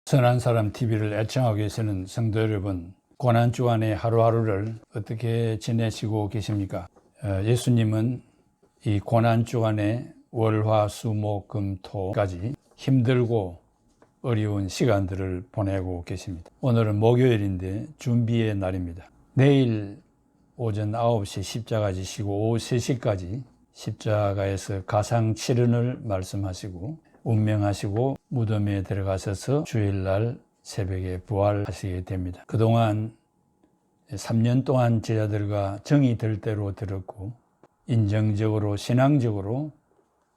선한 사람 TV를 애청하고 계시는 성도 여러분, 고난주간의 하루하루를 어떻게 지내시고 계십니까? 예수님은 이 고난주간의 월, 화, 수, 목, 금, 토까지 힘들고 어려운 시간들을 보내고 계십니다. 오늘은 목요일인데 준비의 날입니다. 내일 오전 9시 십자가 지시고 오후 3시까지 십자가에서 가상 7은을 말씀하시고 운명하시고 무덤에 들어가셔서 주일날 새벽에 부활하시게 됩니다. 그동안 3년 동안 제자들과 정이 들 대로 들었고 인정적으로 신앙적으로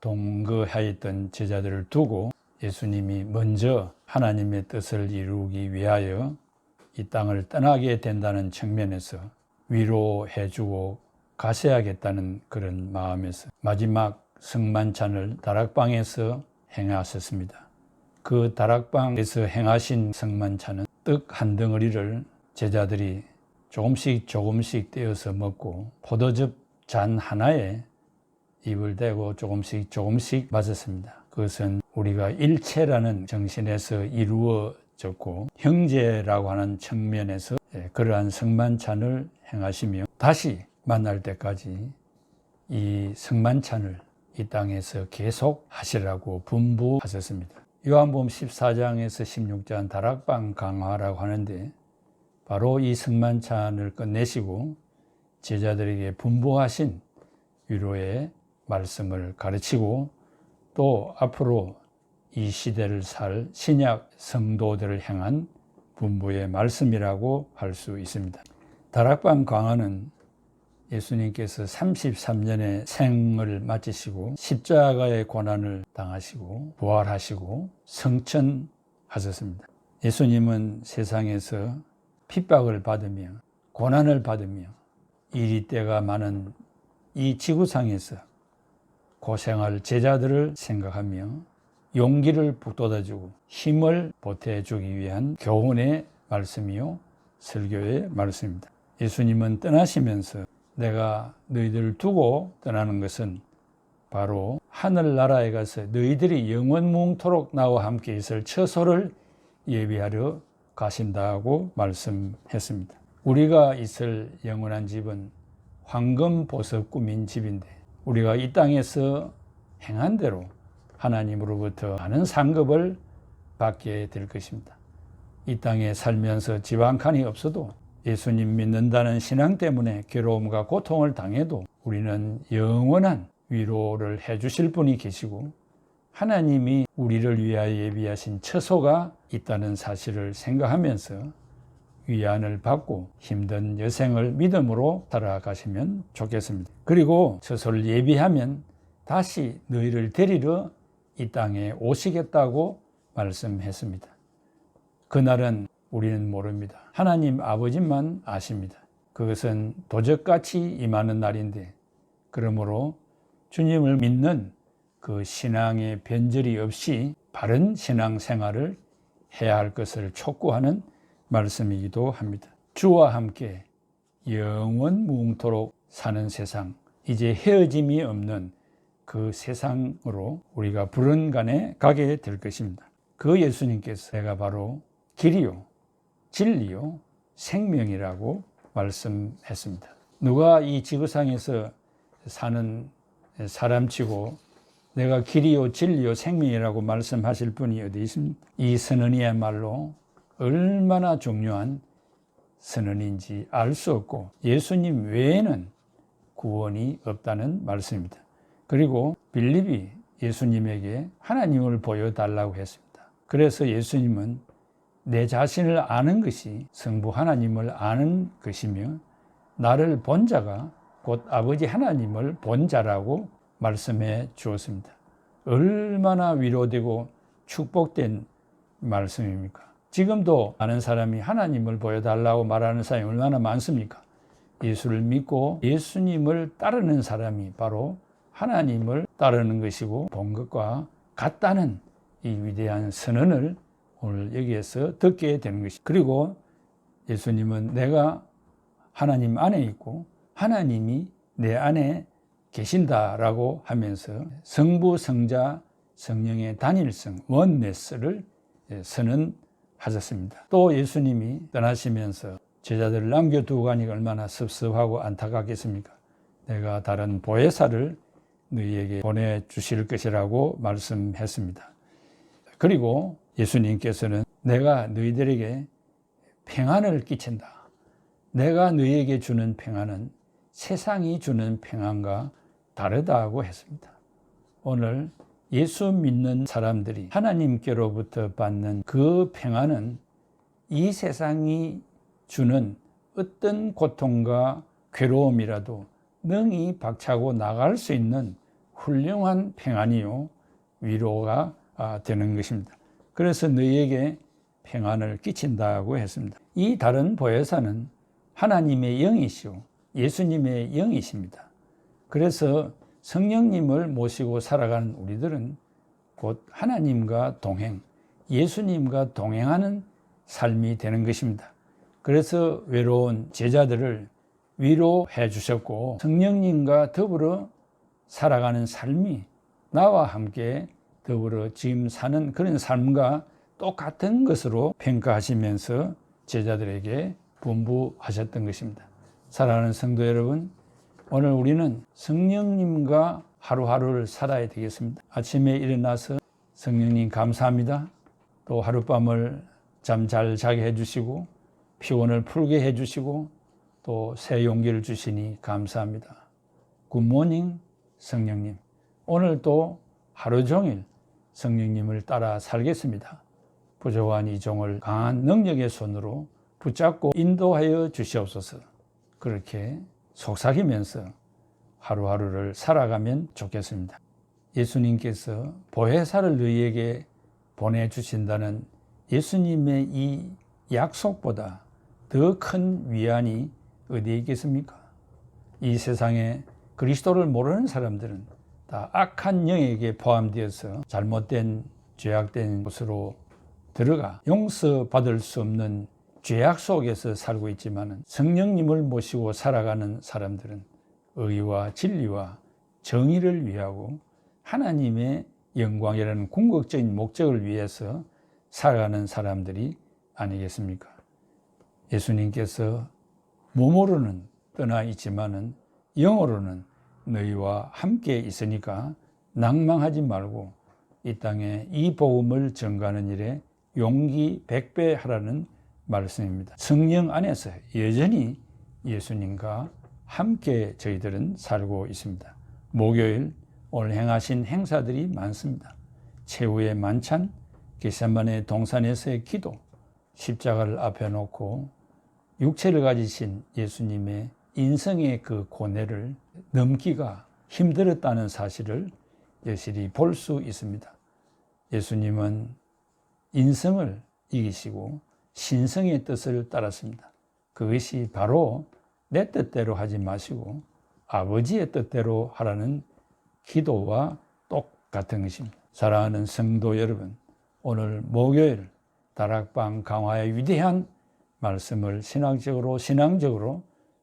동거하였던 제자들을 두고 예수님이 먼저 하나님의 뜻을 이루기 위하여 이 땅을 떠나게 된다는 측면에서 위로해주고 가셔야겠다는 그런 마음에서 마지막 성만찬을 다락방에서 행하셨습니다. 그 다락방에서 행하신 성만찬은 떡 한 덩어리를 제자들이 조금씩 떼어서 먹고 포도즙 잔 하나에 입을 대고 조금씩 마셨습니다. 그것은 우리가 일체라는 정신에서 이루어졌고 형제라고 하는 측면에서 그러한 성만찬을 행하시며 다시 만날 때까지 이 성만찬을 이 땅에서 계속 하시라고 분부하셨습니다. 요한복음 14장에서 16장 다락방 강화라고 하는데 바로 이 성만찬을 끝내시고 제자들에게 분부하신 위로의 말씀을 가르치고 또 앞으로 이 시대를 살 신약 성도들을 향한 분부의 말씀이라고 할 수 있습니다. 다락방 강화는 예수님께서 33년의 생을 마치시고 십자가의 고난을 당하시고 부활하시고 성천하셨습니다. 예수님은 세상에서 핍박을 받으며 고난을 받으며 이리때가 많은 이 지구상에서 고생할 제자들을 생각하며 용기를 북돋아주고 힘을 보태주기 위한 교훈의 말씀이요 설교의 말씀입니다. 예수님은 떠나시면서 내가 너희들을 두고 떠나는 것은 바로 하늘나라에 가서 너희들이 영원무궁토록 나와 함께 있을 처소를 예비하러 가신다고 말씀했습니다. 우리가 있을 영원한 집은 황금 보석 꾸민 집인데 우리가 이 땅에서 행한 대로 하나님으로부터 많은 상급을 받게 될 것입니다. 이 땅에 살면서 집 한 칸이 없어도 예수님 믿는다는 신앙 때문에 괴로움과 고통을 당해도 우리는 영원한 위로를 해주실 분이 계시고 하나님이 우리를 위하여 예비하신 처소가 있다는 사실을 생각하면서 위안을 받고 힘든 여생을 믿음으로 살아가시면 좋겠습니다. 그리고 처소를 예비하면 다시 너희를 데리러 이 땅에 오시겠다고 말씀했습니다. 그날은 우리는 모릅니다. 하나님 아버지만 아십니다. 그것은 도적같이 임하는 날인데 그러므로 주님을 믿는 그 신앙의 변절이 없이 바른 신앙 생활을 해야 할 것을 촉구하는 말씀이기도 합니다. 주와 함께 영원무궁토록 사는 세상, 이제 헤어짐이 없는 그 세상으로 우리가 불언간에 가게 될 것입니다. 그 예수님께서 내가 바로 길이요 진리요 생명이라고 말씀했습니다. 누가 이 지구상에서 사는 사람치고 내가 길이요 진리요 생명이라고 말씀하실 분이 어디 있습니까? 이 선언이야말로 얼마나 중요한 선언인지 알 수 없고 예수님 외에는 구원이 없다는 말씀입니다. 그리고 빌립이 예수님에게 하나님을 보여달라고 했습니다. 그래서 예수님은 내 자신을 아는 것이 성부 하나님을 아는 것이며 나를 본 자가 곧 아버지 하나님을 본 자라고 말씀해 주었습니다. 얼마나 위로되고 축복된 말씀입니까? 지금도 많은 사람이 하나님을 보여달라고 말하는 사람이 얼마나 많습니까? 예수를 믿고 예수님을 따르는 사람이 바로 하나님을 따르는 것이고 본 것과 같다는 이 위대한 선언을 오늘 여기에서 듣게 되는 것입니다. 그리고 예수님은 내가 하나님 안에 있고 하나님이 내 안에 계신다라고 하면서 성부, 성자, 성령의 단일성, 원네스를 선언 하셨습니다. 또 예수님이 떠나시면서 제자들을 남겨두고 가니까 얼마나 섭섭하고 안타깝겠습니까? 내가 다른 보혜사를 너희에게 보내주실 것이라고 말씀했습니다. 그리고 예수님께서는 내가 너희들에게 평안을 끼친다. 내가 너희에게 주는 평안은 세상이 주는 평안과 다르다고 했습니다. 오늘 예수 믿는 사람들이 하나님께로부터 받는 그 평안은 이 세상이 주는 어떤 고통과 괴로움이라도 능히 박차고 나갈 수 있는 훌륭한 평안이요 위로가 되는 것입니다. 그래서 너희에게 평안을 끼친다고 했습니다. 이 다른 보혜사는 하나님의 영이시오 예수님의 영이십니다. 그래서 성령님을 모시고 살아가는 우리들은 곧 하나님과 동행, 예수님과 동행하는 삶이 되는 것입니다. 그래서 외로운 제자들을 위로해 주셨고 성령님과 더불어 살아가는 삶이 나와 함께 더불어 지금 사는 그런 삶과 똑같은 것으로 평가하시면서 제자들에게 분부하셨던 것입니다. 사랑하는 성도 여러분, 오늘 우리는 성령님과 하루하루를 살아야 되겠습니다. 아침에 일어나서 성령님 감사합니다. 또 하룻밤을 잠 잘 자게 해주시고 피곤을 풀게 해주시고 또 새 용기를 주시니 감사합니다. 굿모닝 성령님. 오늘도 하루 종일 성령님을 따라 살겠습니다. 부족한 이 종을 강한 능력의 손으로 붙잡고 인도하여 주시옵소서. 그렇게 속삭이면서 하루하루를 살아가면 좋겠습니다. 예수님께서 보혜사를 너희에게 보내주신다는 예수님의 이 약속보다 더 큰 위안이 어디에 있겠습니까? 이 세상에 그리스도를 모르는 사람들은 다 악한 영에게 포함되어서 잘못된 죄악된 곳으로 들어가 용서받을 수 없는 죄악 속에서 살고 있지만 성령님을 모시고 살아가는 사람들은 의와 진리와 정의를 위하고 하나님의 영광이라는 궁극적인 목적을 위해서 살아가는 사람들이 아니겠습니까? 예수님께서 몸으로는 떠나 있지만은 영으로는 너희와 함께 있으니까 낭망하지 말고 이 땅에 이 복음을 전가하는 일에 용기 100배 하라는 말씀입니다. 성령 안에서 여전히 예수님과 함께 저희들은 살고 있습니다. 목요일 오늘 행하신 행사들이 많습니다. 최후의 만찬, 겟세마네 동산에서의 기도, 십자가를 앞에 놓고 육체를 가지신 예수님의 인생의 그 고뇌를 넘기가 힘들었다는 사실을 여실히 볼 수 있습니다. 예수님은 인성을 이기시고 신성의 뜻을 따랐습니다. 그것이 바로 내 뜻대로 하지 마시고 아버지의 뜻대로 하라는 기도와 똑같은 것입니다. 사랑하는 성도 여러분, 오늘 목요일 다락방 강화의 위대한 말씀을 신앙적으로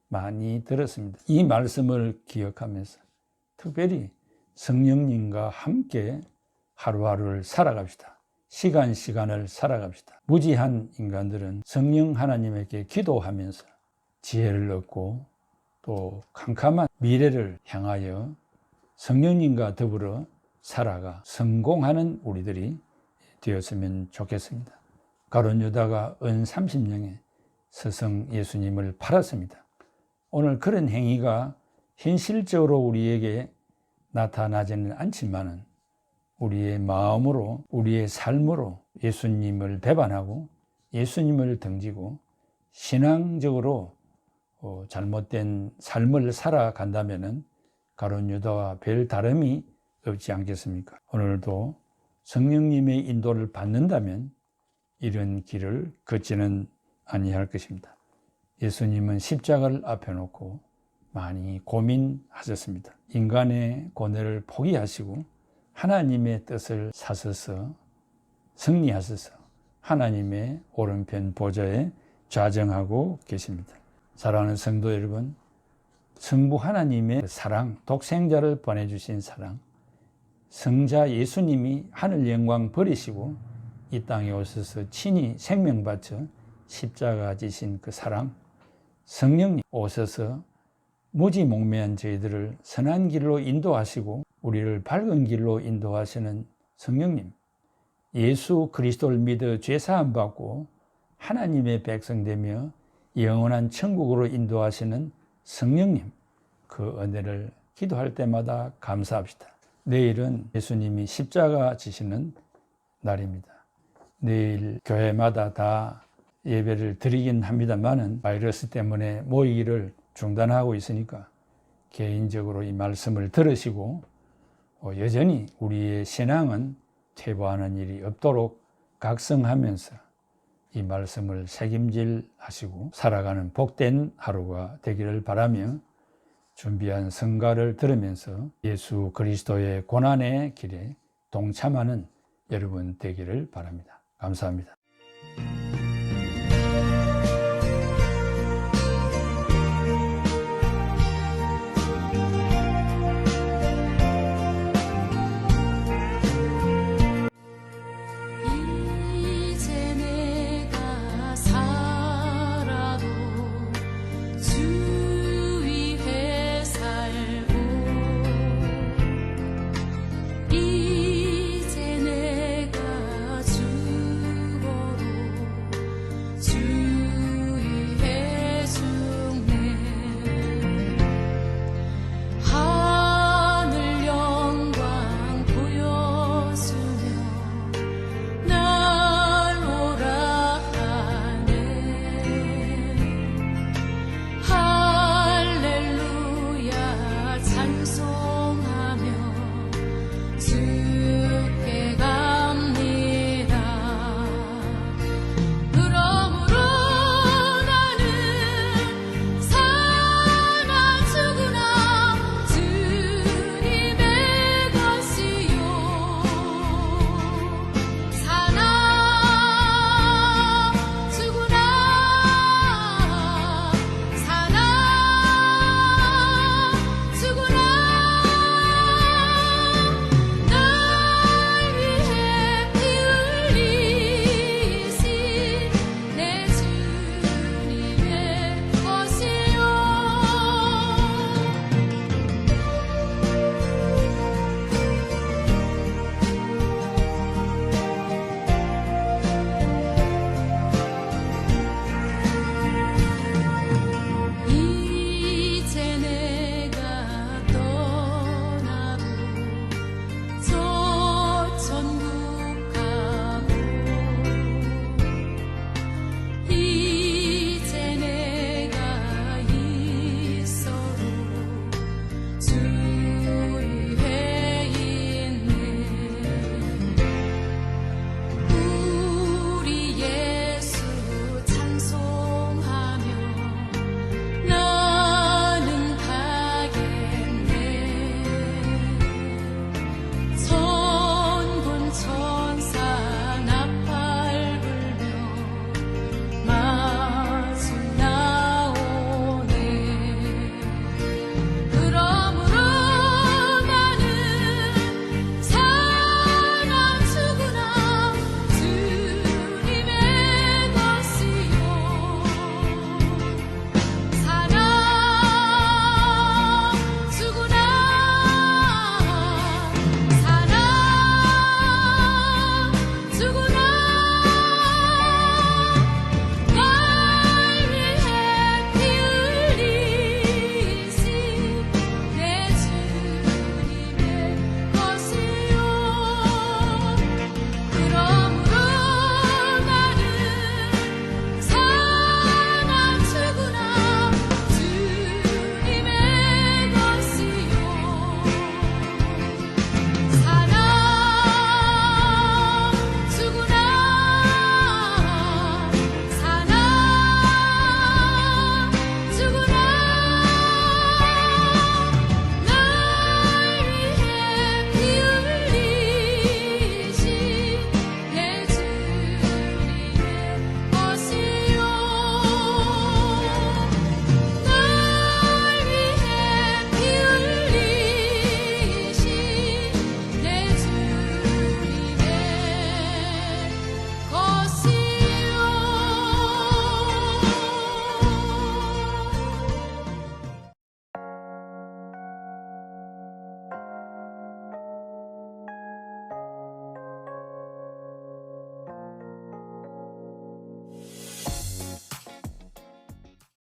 많이 들었습니다. 이 말씀을 기억하면서 특별히 성령님과 함께 하루하루를 살아갑시다. 시간을 살아갑시다. 무지한 인간들은 성령 하나님에게 기도하면서 지혜를 얻고 또 캄캄한 미래를 향하여 성령님과 더불어 살아가 성공하는 우리들이 되었으면 좋겠습니다. 가룟 유다가 은 30냥에 스승 예수님을 팔았습니다. 오늘 그런 행위가 현실적으로 우리에게 나타나지는 않지만은 우리의 마음으로, 우리의 삶으로 예수님을 배반하고 예수님을 등지고 신앙적으로 잘못된 삶을 살아간다면은 가룟 유다와 별 다름이 없지 않겠습니까? 오늘도 성령님의 인도를 받는다면 이런 길을 걷지는 아니할 것입니다. 예수님은 십자가를 앞에 놓고 많이 고민하셨습니다. 인간의 고뇌를 포기하시고 하나님의 뜻을 사셔서 승리하셔서 하나님의 오른편 보좌에 좌정하고 계십니다. 사랑하는 성도 여러분, 성부 하나님의 사랑, 독생자를 보내주신 사랑, 성자 예수님이 하늘 영광 버리시고 이 땅에 오셔서 친히 생명 바쳐 십자가 지신 그 사랑, 성령님 오셔서 무지몽매한 저희들을 선한 길로 인도하시고 우리를 밝은 길로 인도하시는 성령님, 예수 그리스도를 믿어 죄사함 받고 하나님의 백성 되며 영원한 천국으로 인도하시는 성령님, 그 은혜를 기도할 때마다 감사합시다. 내일은 예수님이 십자가 지시는 날입니다. 내일 교회마다 다 예배를 드리긴 합니다만은 바이러스 때문에 모이기를 중단하고 있으니까 개인적으로 이 말씀을 들으시고 여전히 우리의 신앙은 퇴보하는 일이 없도록 각성하면서 이 말씀을 책임질 하시고 살아가는 복된 하루가 되기를 바라며 준비한 성가를 들으면서 예수 그리스도의 고난의 길에 동참하는 여러분 되기를 바랍니다. 감사합니다.